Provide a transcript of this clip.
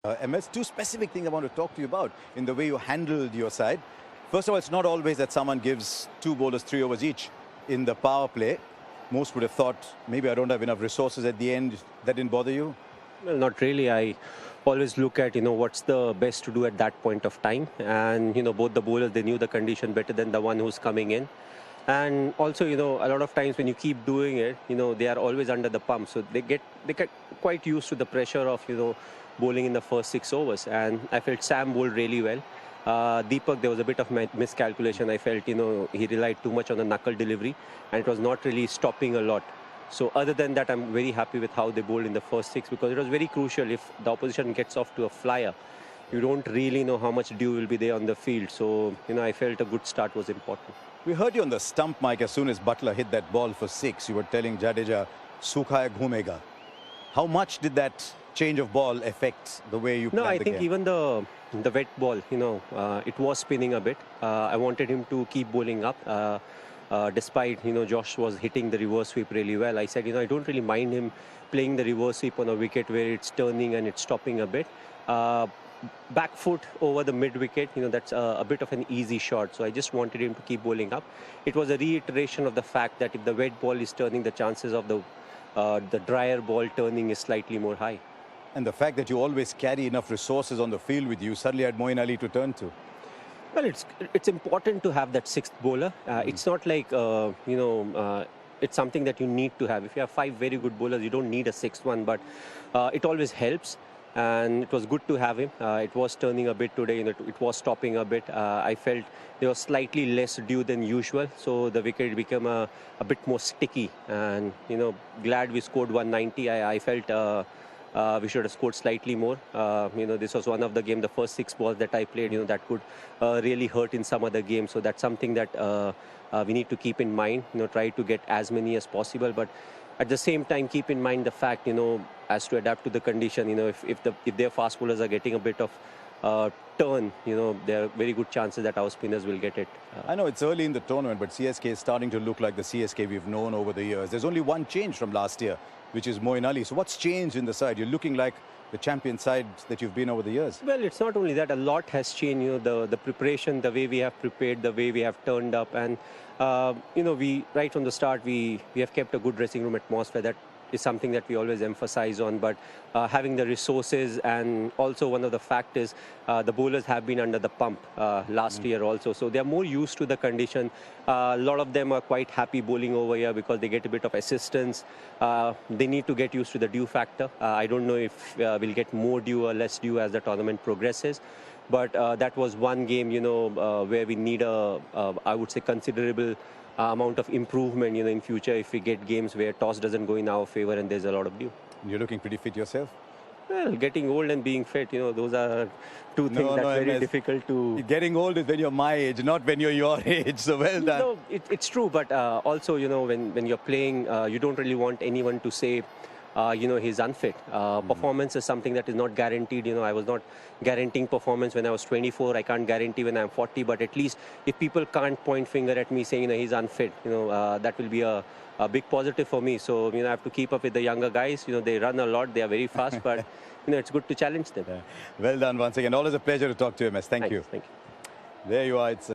MS, two specific things I want to talk to you about in the way you handled your side. First of all, it's not always that someone gives two bowlers 3 overs each in the power play. Most would have thought, maybe I don't have enough resources at the end. That didn't bother you? Well, not really. I always look at, what's the best to do at that point of time. And, both the bowlers, they knew the condition better than the one who's coming in. And also, a lot of times when you keep doing it, they are always under the pump. So they get quite used to the pressure of, bowling in the first 6 overs. And I felt Sam bowled really well. Deepak, there was a bit of miscalculation. I felt, he relied too much on the knuckle delivery and it was not really stopping a lot. So other than that, I'm very happy with how they bowled in the first 6 because it was very crucial. If the opposition gets off to a flyer, you don't really know how much dew will be there on the field. So, I felt a good start was important. We heard you on the stump mic as soon as Butler hit that ball for 6. You were telling Jadeja, "Sukha hai ghumega." How much did that change of ball affect the way you played the game? No, I think even the wet ball, it was spinning a bit. I wanted him to keep bowling up. Despite, Josh was hitting the reverse sweep really well. I said, I don't really mind him playing the reverse sweep on a wicket where it's turning and it's stopping a bit. Back foot over the mid wicket, that's a bit of an easy shot. So I just wanted him to keep bowling up. It was a reiteration of the fact that if the wet ball is turning, the chances of the drier ball turning is slightly more high. And the fact that you always carry enough resources on the field with you, suddenly had Moeen Ali to turn to. Well, it's important to have that 6th bowler. It's not like, it's something that you need to have. If you have 5 very good bowlers, you don't need a 6th one, but it always helps. And it was good to have him. It was turning a bit today, it was stopping a bit. I felt there was slightly less dew than usual, so the wicket became a bit more sticky. And, glad we scored 190. I felt we should have scored slightly more. This was one of the game, the first 6 balls that I played, that could really hurt in some other games. So that's something that we need to keep in mind, try to get as many as possible. But at the same time, keep in mind the fact, as to adapt to the condition, if their fast bowlers are getting a bit of turn, there are very good chances that our spinners will get it. I know it's early in the tournament, but CSK is starting to look like the CSK we've known over the years. There's only one change from last year, which is Moeen Ali. So what's changed in the side? You're looking like the champion side that you've been over the years. Well, it's not only that. A lot has changed, the preparation, the way we have prepared, the way we have turned up. And, we right from the start, we have kept a good dressing room atmosphere. That is something that we always emphasize on. But having the resources, and also one of the factors, the bowlers have been under the pump last year also. So they're more used to the condition. A lot of them are quite happy bowling over here because they get a bit of assistance. They need to get used to the dew factor. I don't know if we'll get more dew or less dew as the tournament progresses. But that was one game, where we need I would say, considerable amount of improvement, in future if we get games where toss doesn't go in our favor and there's a lot of dew. You're looking pretty fit yourself? Well, getting old and being fit, those are two things that's very difficult to... Getting old is when you're my age, not when you're your age, so well done. No, it's true, but also, when you're playing, you don't really want anyone to say, he's unfit. Performance is something that is not guaranteed. I was not guaranteeing performance when I was 24. I can't guarantee when I'm 40. But at least if people can't point finger at me saying, he's unfit, that will be a big positive for me. So, I have to keep up with the younger guys. They run a lot. They are very fast. But, it's good to challenge them. Well done once again. Always a pleasure to talk to you, MS. Thank you. Thank you. There you are. It's